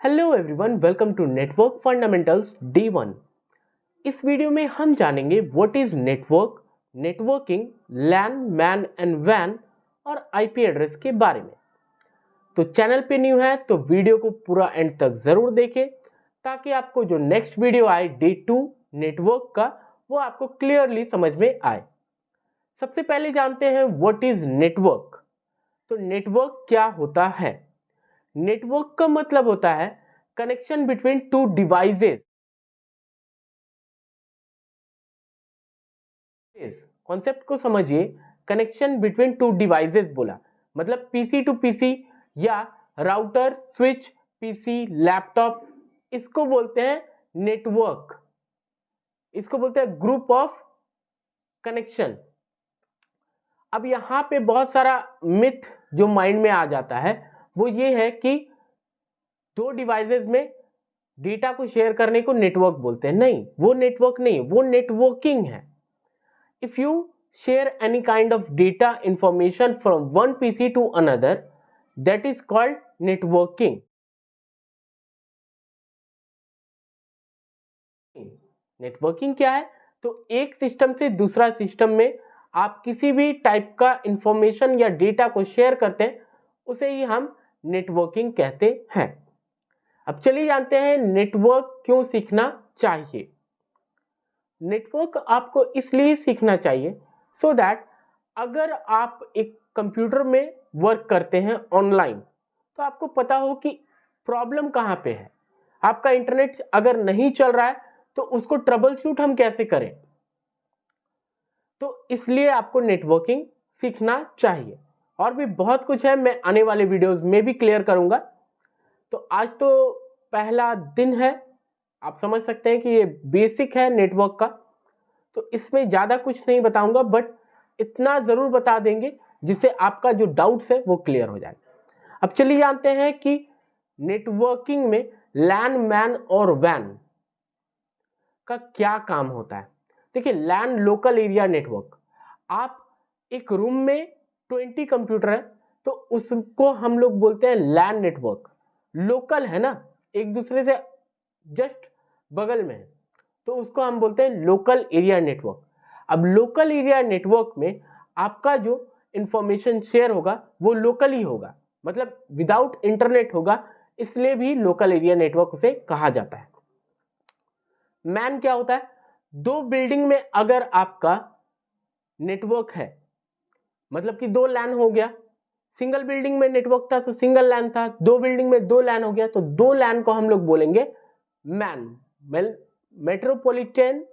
Hello everyone, welcome to network fundamentals D1। इस video में हम जानेंगे what is network, networking, LAN, MAN and वैन और आईपी एड्रेस के बारे में। तो चैनल पे न्यू है तो वीडियो को पूरा एंड तक जरूर देखें ताकि आपको जो नेक्स्ट वीडियो आए D2 नेटवर्क का वो आपको क्लियरली समझ में आए। सबसे पहले जानते हैं व्हाट इज नेटवर्क। तो नेटवर्क क्या होता है? नेटवर्क का मतलब होता है connection between two devices. Concept को समझिए, कनेक्शन बिटवीन टू डिवाइसेस बोला मतलब पीसी टू पीसी या राउटर, स्विच, पीसी, लैपटॉप, इसको बोलते हैं नेटवर्क। इसको बोलते हैं ग्रुप ऑफ कनेक्शन। अब यहां पे बहुत सारा मिथ जो माइंड में आ जाता है वो ये है कि दो डिवाइसेस में डेटा को शेयर करने को नेटवर्क बोलते हैं। नहीं, वो नेटवर्क नहीं, वो नेटवर्किंग है। If you share any kind of data information from one PC to another, that is called networking. Networking क्या है? तो एक सिस्टम से दूसरा सिस्टम में आप किसी भी टाइप का इंफॉर्मेशन या डेटा को शेयर करते हैं, उसे ही हम नेटवर्किंग कहते हैं। अब चलिए जानते हैं नेटवर्क क्यों सीखना चाहिए। नेटवर्क आपको इसलिए सीखना चाहिए सो दैट अगर आप एक कंप्यूटर में वर्क करते हैं ऑनलाइन तो आपको पता हो कि प्रॉब्लम कहाँ पे है। आपका इंटरनेट अगर नहीं चल रहा है तो उसको ट्रबल शूट हम कैसे करें। तो इसलिए आपको नेटवर्किंग सीखना चाहिए। और भी बहुत कुछ है, मैं आने वाले वीडियोस में भी क्लियर करूंगा। तो आज तो पहला दिन है, आप समझ सकते हैं कि ये बेसिक है नेटवर्क का, तो इसमें ज़्यादा कुछ नहीं बताऊंगा, बट इतना ज़रूर बता देंगे जिससे आपका जो डाउट्स है वो क्लियर हो जाए। अब चलिए जानते हैं कि नेटवर्किंग में लैन, मैन और वैन का क्या काम होता है। देखिए, लैन लोकल एरिया नेटवर्क। आप एक रूम में 20 कंप्यूटर है तो उसको हम लोग बोलते हैं लैन नेटवर्क। लोकल है ना, एक दूसरे से जस्ट बगल में है, तो उसको हम बोलते हैं लोकल एरिया नेटवर्क। अब लोकल एरिया नेटवर्क में आपका जो इंफॉर्मेशन शेयर होगा वो लोकल ही होगा, मतलब विदाउट इंटरनेट होगा, इसलिए भी लोकल एरिया नेटवर्क उसे कहा जाता है। मैन क्या होता है? दो बिल्डिंग में अगर आपका नेटवर्क है, मतलब कि दो लैन हो गया। सिंगल बिल्डिंग में नेटवर्क था तो सिंगल लैन था, दो बिल्डिंग में दो लैन हो गया तो दो लैन को हम लोग बोलेंगे मैन, मेट्रोपॉलिटन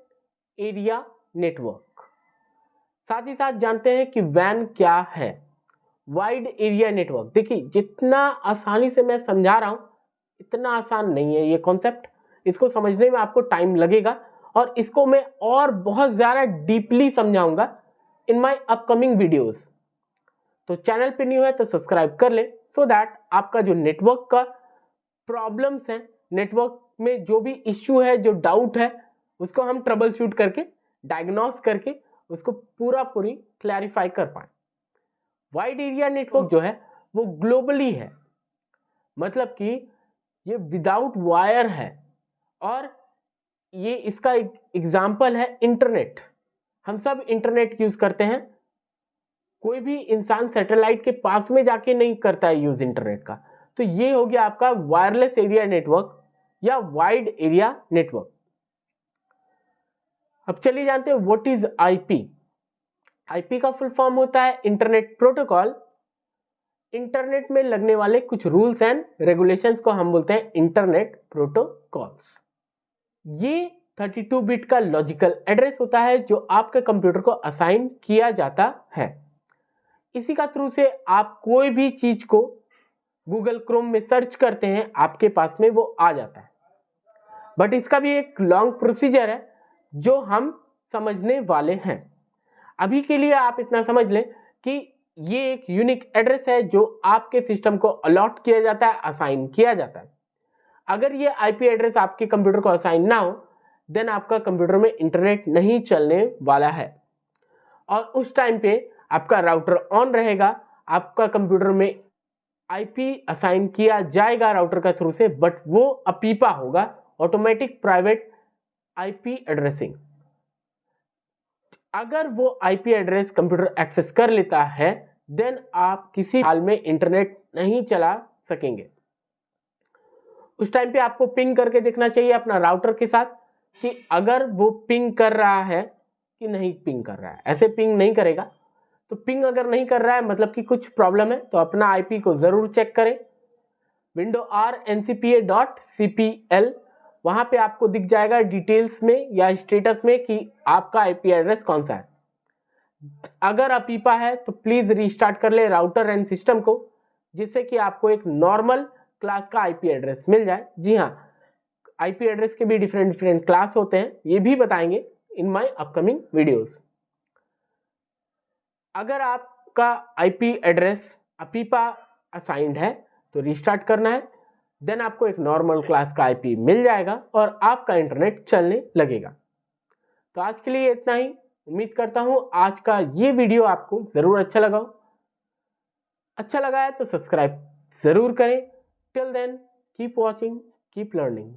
एरिया नेटवर्क। साथ ही साथ जानते हैं कि वैन क्या है, वाइड एरिया नेटवर्क। देखिए, जितना आसानी से मैं समझा रहा हूं इतना आसान नहीं है ये कॉन्सेप्ट, इसको समझने में आपको टाइम लगेगा और इसको मैं और बहुत ज्यादा डीपली समझाऊंगा इन माय अपकमिंग वीडियोस। तो चैनल पे न्यू है तो सब्सक्राइब कर ले सो दैट आपका जो नेटवर्क का प्रॉब्लम्स है, नेटवर्क में जो भी इश्यू है, जो डाउट है, उसको हम ट्रबल शूट करके, डायग्नोस करके उसको पूरी क्लैरिफाई कर पाए। वाइड एरिया नेटवर्क जो है वो ग्लोबली है, मतलब कि ये विदाउट वायर है। और ये इसका एक एग्जाम्पल है इंटरनेट। हम सब इंटरनेट यूज करते हैं, कोई भी इंसान सैटेलाइट के पास में जाके नहीं करता है यूज इंटरनेट का। तो ये हो गया आपका वायरलेस एरिया नेटवर्क या वाइड एरिया नेटवर्क। अब चलिए जानते हैं व्हाट इज आईपी। आईपी का फुल फॉर्म होता है इंटरनेट प्रोटोकॉल। इंटरनेट में लगने वाले कुछ रूल्स एंड रेगुलेशंस को हम बोलते हैं इंटरनेट प्रोटोकॉल्स। ये 32 बिट का लॉजिकल एड्रेस होता है जो आपके कंप्यूटर को असाइन किया जाता है। इसी का थ्रू से आप कोई भी चीज को गूगल क्रोम में सर्च करते हैं, आपके पास में वो आ जाता है। बट इसका भी एक लॉन्ग प्रोसीजर है जो हम समझने वाले हैं। अभी के लिए आप इतना समझ लें कि ये एक यूनिक एड्रेस है जो आपके सिस्टम को अलॉट किया जाता है, असाइन किया जाता है। अगर ये आईपी एड्रेस आपके कंप्यूटर को असाइन ना हो देन आपका कंप्यूटर में इंटरनेट नहीं चलने वाला है और उस टाइम पे आपका राउटर ऑन रहेगा, आपका कंप्यूटर में आईपी असाइन किया जाएगा राउटर का थ्रू से, बट वो अपीपा होगा, ऑटोमेटिक प्राइवेट आईपी एड्रेसिंग। अगर वो आईपी एड्रेस कंप्यूटर एक्सेस कर लेता है देन आप किसी हाल में इंटरनेट नहीं चला सकेंगे। उस टाइम पे आपको पिंग करके देखना चाहिए अपना राउटर के साथ कि अगर वो पिंग कर रहा है कि नहीं पिंग कर रहा है। ऐसे पिंग नहीं करेगा, तो पिंग अगर नहीं कर रहा है मतलब कि कुछ प्रॉब्लम है, तो अपना आईपी को जरूर चेक करें। windowr.ncpa.cpl वहां पे आपको दिख जाएगा डिटेल्स में या स्टेटस में कि आपका आईपी एड्रेस कौन सा है। अगर अपीपा है तो प्लीज रीस्टार्ट कर ले राउटर एंड सिस्टम को, जिससे कि आपको एक नॉर्मल क्लास का आईपी एड्रेस मिल जाए। जी हाँ, आईपी एड्रेस के भी डिफरेंट क्लास होते हैं, ये भी बताएंगे इन माय अपकमिंग वीडियोस। अगर आपका आईपी एड्रेस अपीपा असाइंड है तो रीस्टार्ट करना है, देन आपको एक नॉर्मल क्लास का आईपी मिल जाएगा और आपका इंटरनेट चलने लगेगा। तो आज के लिए इतना ही। उम्मीद करता हूं आज का ये वीडियो आपको जरूर अच्छा लगा हो। अच्छा लगा है तो सब्सक्राइब जरूर करें। Till then keep watching, keep learning.